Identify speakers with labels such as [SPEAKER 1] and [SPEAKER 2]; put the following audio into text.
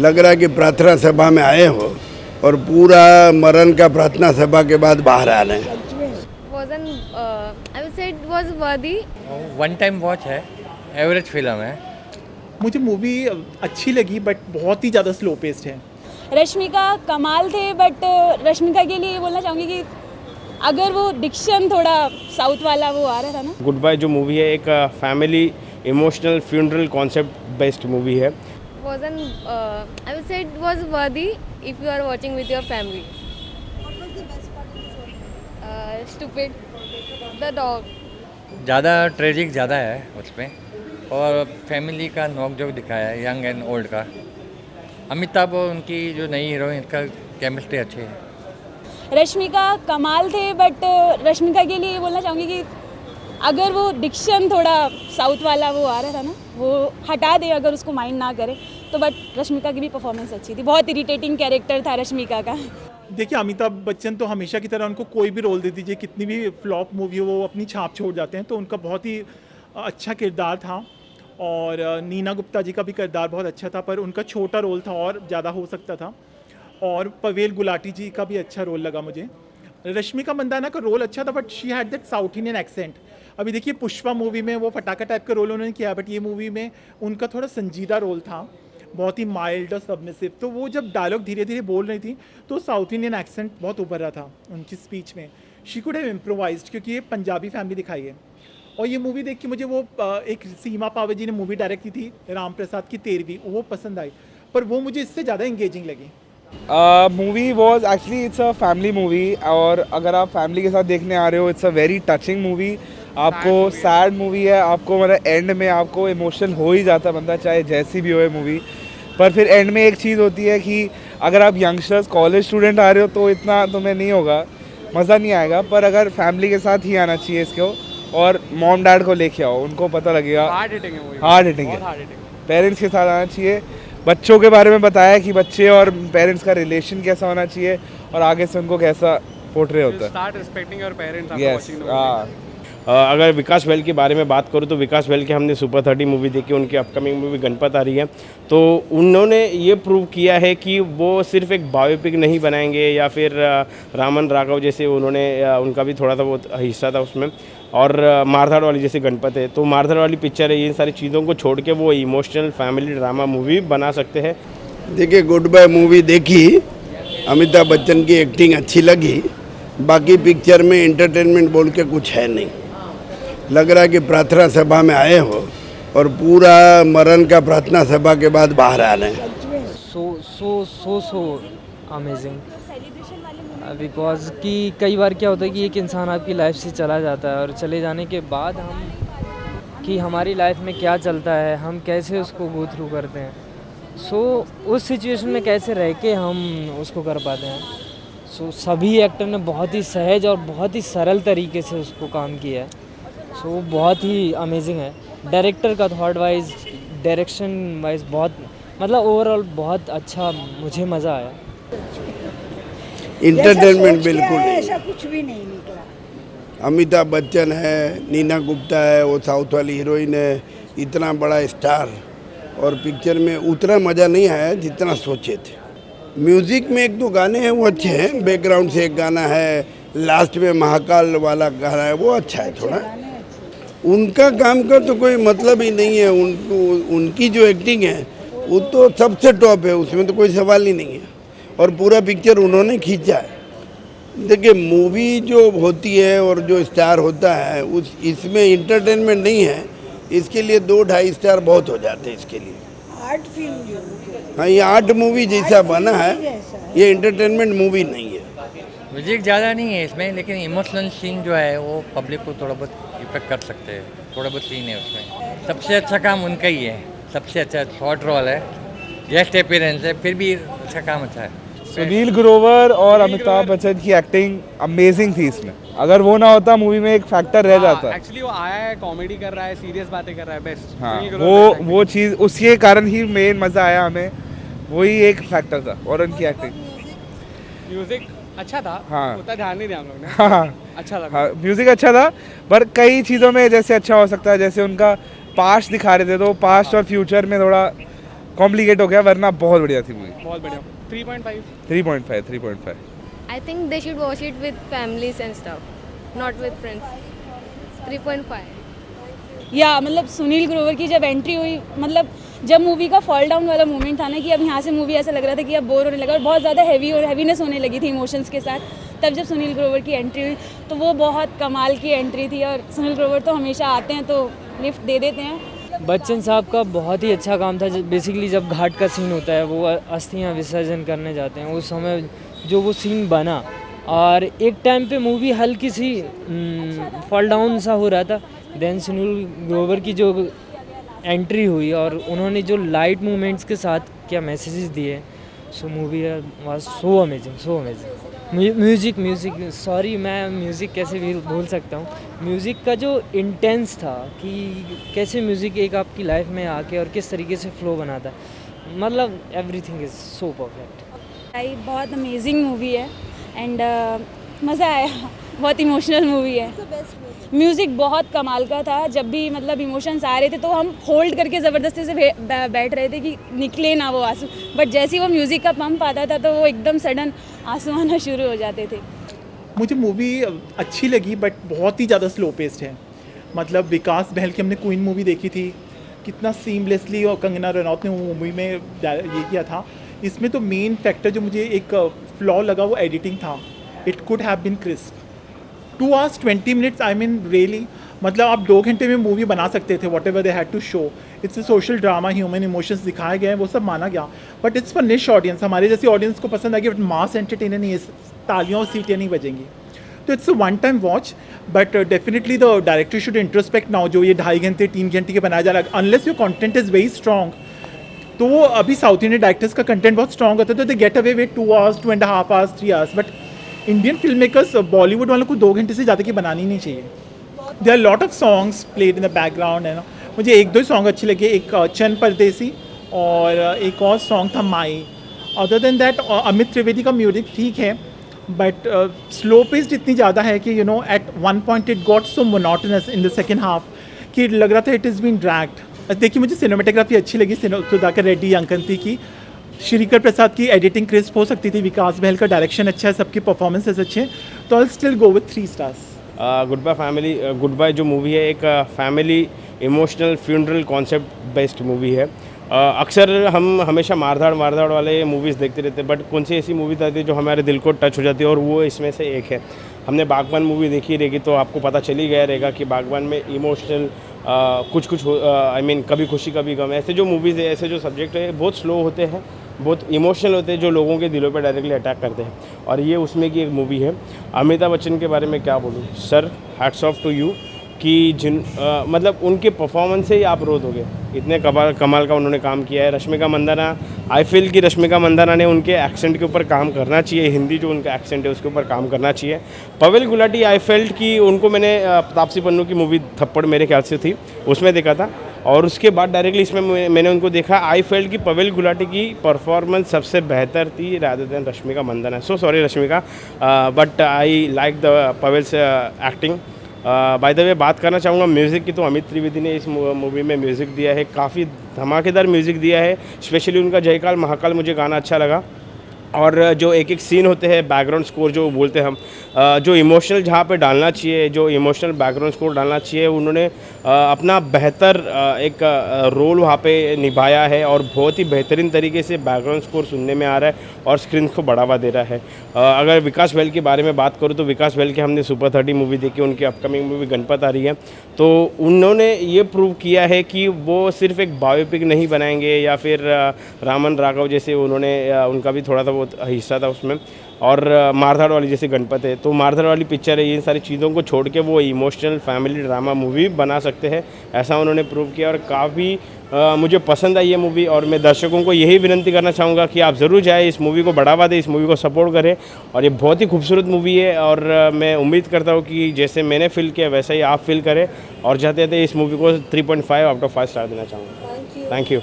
[SPEAKER 1] लग रहा है कि प्रार्थना सभा में आए हो और पूरा मरण का प्रार्थना सभा के बाद बाहर आ रहे हैं।
[SPEAKER 2] I would say it was worthy.
[SPEAKER 3] One time watch है, एवरेज फिल्म है।
[SPEAKER 4] मुझे मूवी अच्छी लगी बट बहुत ही ज़्यादा स्लो पेस्ड है।
[SPEAKER 5] रश्मिका कमाल थे बट रश्मिका के लिए बोलना चाहूँगी कि अगर वो डिक्शन थोड़ा साउथ वाला वो आ रहा था ना।
[SPEAKER 6] गुड बाय जो मूवी है एक family emotional funeral concept based movie है।
[SPEAKER 2] I would say it was worthy if you are watching with your family.
[SPEAKER 7] What was the best part of the story?
[SPEAKER 2] Stupid. The dog.
[SPEAKER 3] ज़्यादा tragic ज़्यादा है उसमें, और family का नोक-झोंक दिखाया है, young and old का। अमिताभ और उनकी जो नई हीरोइन का केमिस्ट्री अच्छी है।
[SPEAKER 5] रश्मिका कमाल थे बट रश्मिका के लिए बोलना चाहूँगी कि अगर वो डिक्शन थोड़ा साउथ वाला वो आ रहा था ना, वो हटा दे अगर उसको माइंड ना करे तो। बट रश्मिका की भी परफॉर्मेंस अच्छी थी, बहुत इरिटेटिंग कैरेक्टर था रश्मिका का।
[SPEAKER 4] देखिए अमिताभ बच्चन तो हमेशा की तरह उनको कोई भी रोल दे दीजिए, कितनी भी फ्लॉप मूवी हो वो अपनी छाप छोड़ जाते हैं, तो उनका बहुत ही अच्छा किरदार था। और नीना गुप्ता जी का भी किरदार बहुत अच्छा था, पर उनका छोटा रोल था और ज़्यादा हो सकता था। और पवेल गुलाटी जी का भी अच्छा रोल लगा मुझे। रश्मिका मंदाना का रोल अच्छा था but she had that south Indian accent. अभी देखिए पुष्पा मूवी में वो फटाका टाइप का रोल उन्होंने किया, बट ये मूवी में उनका थोड़ा संजीदा रोल था, बहुत ही माइल्ड और सबमिसिव। तो वो जब डायलॉग धीरे धीरे बोल रही थी तो साउथ इंडियन एक्सेंट बहुत उभर रहा था उनकी स्पीच में। शी कुड हैव इम्प्रोवाइज्ड, क्योंकि ये पंजाबी फैमिली दिखाई है। और ये मूवी देख के मुझे वो एक सीमा पावे जी ने मूवी डायरेक्ट की थी राम प्रसाद की 13वीं, वो पसंद आई, पर वो मुझे इससे ज़्यादा इंगेजिंग लगी।
[SPEAKER 8] Movie was actually it's a family movie, और अगर आप फैमिली के साथ देखने आ रहे हो it's a very touching movie. आपको सैड मूवी है, आपको मतलब एंड में आपको इमोशनल हो ही जाता बंदा, चाहे जैसी भी हो मूवी। पर फिर एंड में एक चीज़ होती है कि अगर आप यंगस्टर्स कॉलेज स्टूडेंट आ रहे हो तो इतना तुम्हें नहीं होगा, मज़ा नहीं आएगा। पर अगर फैमिली के साथ ही आना चाहिए इसको, और मॉम डैड को लेके आओ, उनको पता लगेगा। हार्ड हिटिंग है, पेरेंट्स के साथ आना चाहिए। बच्चों के बारे में बताया कि बच्चे और पेरेंट्स का रिलेशन कैसा होना चाहिए और आगे से उनको कैसा पोर्ट्रे होता है।
[SPEAKER 6] अगर विकास बेल के बारे में बात करूँ तो विकास बेल के हमने सुपर 30 मूवी देखी, उनकी अपकमिंग मूवी गणपत आ रही है, तो उन्होंने ये प्रूव किया है कि वो सिर्फ एक बायोपिक नहीं बनाएंगे या फिर रामन राघव जैसे उन्होंने उनका भी थोड़ा सा वो हिस्सा था उसमें, और मारधाड़ वाली जैसे गणपत है, तो मारधाड़ वाली पिक्चर है, इन सारी चीज़ों को छोड़ के वो इमोशनल फैमिली ड्रामा मूवी बना सकते हैं।
[SPEAKER 1] देखिए गुड बाय मूवी देखी, अमिताभ बच्चन की एक्टिंग अच्छी लगी, बाकी पिक्चर में एंटरटेनमेंट बोल के कुछ है नहीं। लग रहा है कि प्रार्थना सभा में आए हो और पूरा मरण का प्रार्थना सभा के बाद बाहर आ रहे हैं।
[SPEAKER 9] सो अमेजिंग, बिकॉज कि कई बार क्या होता है कि एक इंसान आपकी लाइफ से चला जाता है, और चले जाने के बाद हम कि हमारी लाइफ में क्या चलता है, हम कैसे उसको गो थ्रू करते हैं, उस सिचुएशन में कैसे रह के हम उसको कर पाते हैं। सभी एक्टर ने बहुत ही सहज और बहुत ही सरल तरीके से उसको काम किया है। बहुत ही अमेजिंग है। डायरेक्टर का थॉट वाइज, डायरेक्शन वाइज बहुत मतलब ओवरऑल बहुत अच्छा, मुझे मज़ा आया।
[SPEAKER 1] इंटरटेनमेंट बिल्कुल नहीं,
[SPEAKER 7] ऐसा कुछ भी नहीं निकला।
[SPEAKER 1] अमिताभ बच्चन है, नीना गुप्ता है, वो साउथ वाली हीरोइन है, इतना बड़ा स्टार, और पिक्चर में उतना मज़ा नहीं आया जितना सोचे थे। म्यूज़िक में एक दो गाने हैं वो अच्छे हैं, बैकग्राउंड से एक गाना है, लास्ट में महाकाल वाला गाना है वो अच्छा है थोड़ा। उनका काम का तो कोई मतलब ही नहीं है, उनकी जो एक्टिंग है वो तो सबसे टॉप है, उसमें तो कोई सवाल ही नहीं है, और पूरा पिक्चर उन्होंने खींचा है। देखिए मूवी जो होती है और जो स्टार होता है इसमें इंटरटेनमेंट नहीं है, इसके लिए 2-2.5 स्टार बहुत हो जाते हैं इसके लिए।
[SPEAKER 7] आर्ट फिल्म,
[SPEAKER 1] हाँ ये आर्ट मूवी जैसा बना है, ये इंटरटेनमेंट मूवी नहीं है।
[SPEAKER 3] म्यूजिक ज़्यादा नहीं है इसमें, लेकिन इमोशनल सीन जो है वो पब्लिक को थोड़ा बहुत इफेक्ट कर सकते हैं, थोड़ा बहुत सीन है उसमें। सबसे अच्छा काम उनका ही है, सबसे अच्छा शॉर्ट रोल है, गेस्ट अपीयरेंस है, फिर भी अच्छा काम अच्छा है।
[SPEAKER 8] सुनील ग्रोवर और अमिताभ बच्चन की एक्टिंग अमेजिंग थी इसमें, अगर वो ना होता मूवी में एक फैक्टर रह जाता।
[SPEAKER 10] एक्चुअली वो आया है, कॉमेडी कर रहा है, सीरियस बातें कर रहा है, बेस्ट।
[SPEAKER 8] हाँ वो चीज़ उसके कारण ही मेन मज़ा आया हमें, वही एक फैक्टर था, और उनकी एक्टिंग।
[SPEAKER 10] म्यूजिक अच्छा था,
[SPEAKER 8] हाँ
[SPEAKER 10] उतना ध्यान नहीं दिया हम लोग ने।
[SPEAKER 8] हाँ
[SPEAKER 10] अच्छा लगा।
[SPEAKER 8] हाँ म्यूजिक अच्छा था, पर कई चीज़ों में जैसे अच्छा हो सकता है, जैसे उनका पास्ट दिखा रहे थे तो पास्ट और फ्यूचर में थोड़ा कॉम्प्लिकेट हो गया, वरना बहुत बढ़िया थी मूवी।
[SPEAKER 10] बहुत बढ़िया 3.5
[SPEAKER 8] 3.5
[SPEAKER 2] I think they should watch it with families and stuff, not with friends. 3.5.
[SPEAKER 5] या मतलब सुनील ग्रोवर की जब एंट्री हुई, मतलब जब मूवी का फॉल डाउन वाला मोमेंट था ना कि अब यहाँ से मूवी ऐसा लग रहा था कि अब बोर होने लगा और बहुत ज़्यादा हैवी और हैवीनेस होने लगी थी इमोशंस के साथ, तब जब सुनील ग्रोवर की एंट्री हुई तो वो बहुत कमाल की एंट्री थी। और सुनील ग्रोवर तो हमेशा आते हैं तो लिफ्ट दे देते हैं।
[SPEAKER 9] बच्चन साहब का बहुत ही अच्छा काम था। बेसिकली जब घाट का सीन होता है, वो अस्थियाँ विसर्जन करने जाते हैं, उस समय जो वो सीन बना, और एक टाइम पे मूवी हल्की सी फॉल डाउन सा हो रहा था, देन सुनील ग्रोवर की जो एंट्री हुई और उन्होंने जो लाइट मूवमेंट्स के साथ क्या मैसेजेस दिए, सो movie was so amazing. Music sorry मैं म्यूज़िक कैसे भी भूल सकता हूँ। म्यूज़िक का जो इंटेंस था कि कैसे म्यूज़िक एक आपकी लाइफ में आके और किस तरीके से फ्लो बनाता है, मतलब एवरीथिंग इज़ सो परफेक्ट।
[SPEAKER 5] भाई बहुत अमेजिंग मूवी है एंड मज़ा आया, बहुत इमोशनल मूवी है। म्यूज़िक बहुत कमाल का था, जब भी मतलब इमोशंस आ रहे थे तो हम होल्ड करके ज़बरदस्ती से बैठ रहे थे कि निकले ना वो आंसू, बट जैसे ही वो म्यूज़िक का पंप आता था तो वो एकदम सडन आंसू आना शुरू हो जाते थे।
[SPEAKER 4] मुझे मूवी अच्छी लगी बट बहुत ही ज़्यादा स्लो पेस्ड है। मतलब विकास बहल की हमने क्वीन मूवी देखी थी, कितना सीमलेसली और कंगना रनौत ने वो मूवी में ये किया था। इसमें तो मेन फैक्टर जो मुझे एक फ्लॉ लगा वो एडिटिंग था। It could have been crisp. 2 hours 20 minutes, I mean really, मतलब आप 2 घंटे में मूवी बना सकते थे। Whatever they had to show, it's a social drama, human emotions दिखाए गए हैं, वो सब माना गया, but it's for niche audience. हमारे जैसी ऑडियंस को पसंद आएगी, बट मास एंटरटेनर नहीं है, तालियों और सीटियाँ नहीं बजेंगी। तो it's a one time watch, but definitely the director should introspect now. जो ये 2.5 घंटे 3 घंटे के बनाया जा रहा है, unless your content is very strong, तो वो अभी साउथ इंडियन डायरेक्टर्स का कंटेंट बहुत स्ट्रॉन्ग होता है तो they get away with 2 hours, 2.5 hours, 3 hours, but Indian film makers Bollywood वालों को 2 घंटे से ज़्यादा की बनानी नहीं चाहिए। There are lot of songs played in the background है ना। मुझे 1-2 सॉन्ग अच्छे लगे, एक चंद परदेसी और एक और सॉन्ग था my. Other than that Amit Trivedi का म्यूजिक ठीक है, बट स्लो पेस्ड इतनी ज़्यादा है कि you know at one point it got so monotonous in the second half कि लग रहा था इट इज़ बीन ड्रैग्ड। देखिए मुझे सिनेमेटोग्राफी अच्छी लगी सुधाकर रेड्डी अंकंती की, श्रीकर प्रसाद की एडिटिंग क्रिस्प हो सकती थी, विकास बहल का डायरेक्शन अच्छा है, सबके परफॉर्मेंसेस अच्छे हैं, तो I still go with 3 stars।
[SPEAKER 6] Goodbye family, goodbye जो मूवी है एक family emotional funeral concept based movie है। अक्सर हम हमेशा मारधाड़ वाले मूवीज़ देखते रहते हैं, बट कौन सी ऐसी मूवी आती है जो हमारे दिल को टच हो जाती है, और वो इसमें से एक है। हमने बागबान मूवी देखी रहेगी तो आपको पता चल ही गया रहेगा कि बागबान में इमोशनल कुछ आई मीन कभी खुशी कभी गम, ऐसे जो मूवीज़ है, ऐसे जो सब्जेक्ट है बहुत स्लो होते हैं, बहुत इमोशनल होते हैं, जो लोगों के दिलों पे डायरेक्टली अटैक करते हैं, और ये उसमें की एक मूवी है। अमिताभ बच्चन के बारे में क्या बोलूँ sir, hats off to you कि मतलब उनके परफॉर्मेंस से ही आप रो दोगे, इतने कमाल का उन्होंने काम किया है। रश्मिका मंदाना, आई फील कि रश्मिका मंदाना ने उनके एक्सेंट के ऊपर काम करना चाहिए, हिंदी जो उनका एक्सेंट है उसके ऊपर काम करना चाहिए। पवेल गुलाटी, आई फेल्ट कि उनको मैंने तापसी पन्नू की मूवी थप्पड़ मेरे ख्याल से थी, उसमें देखा था, और उसके बाद डायरेक्टली इसमें मैंने उनको देखा। आई फेल्ट कि पवेल गुलाटी की परफॉर्मेंस सबसे बेहतर थी rather than Rashmika Mandanna. So sorry Rashmika, but I like the Pavail's acting. By the way बात करना चाहूँगा म्यूज़िक की, तो अमित त्रिवेदी ने इस मूवी में म्यूज़िक दिया है, काफ़ी धमाकेदार म्यूज़िक दिया है। स्पेशली उनका जयकाल महाकाल मुझे गाना अच्छा लगा, और जो एक सीन होते हैं बैकग्राउंड स्कोर जो बोलते हैं हम, जो इमोशनल जहाँ पे डालना चाहिए, जो इमोशनल बैकग्राउंड स्कोर डालना चाहिए, उन्होंने अपना बेहतर एक रोल वहाँ पे निभाया है, और बहुत ही बेहतरीन तरीके से बैकग्राउंड स्कोर सुनने में आ रहा है और स्क्रीन को बढ़ावा दे रहा है। अगर विकास बहल के बारे में बात करूँ तो विकास बहल की हमने सुपर 30 मूवी देखी, उनकी अपकमिंग मूवी गणपत आ रही है, तो उन्होंने ये प्रूव किया है कि वो सिर्फ एक बायोपिक नहीं बनाएंगे, या फिर रामन राघव जैसे उन्होंने उनका भी थोड़ा सा बहुत हिस्सा था उसमें, और मारधाड़ वाली जैसे गणपत है, तो मारधाड़ वाली पिक्चर है, इन सारी चीज़ों को छोड़ के वो इमोशनल फैमिली ड्रामा मूवी बना सकते हैं, ऐसा उन्होंने प्रूव किया, और काफ़ी मुझे पसंद आई ये मूवी। और मैं दर्शकों को यही विनती करना चाहूँगा कि आप ज़रूर जाएँ, इस मूवी को बढ़ावा दें, इस मूवी को सपोर्ट करें, और ये बहुत ही खूबसूरत मूवी है, और मैं उम्मीद करता हूँ कि जैसे मैंने फील किया वैसा ही आप फील करें, और जाते जाते इस मूवी को 3.5 out of 5 स्टार देना चाहूँगा। Thank you.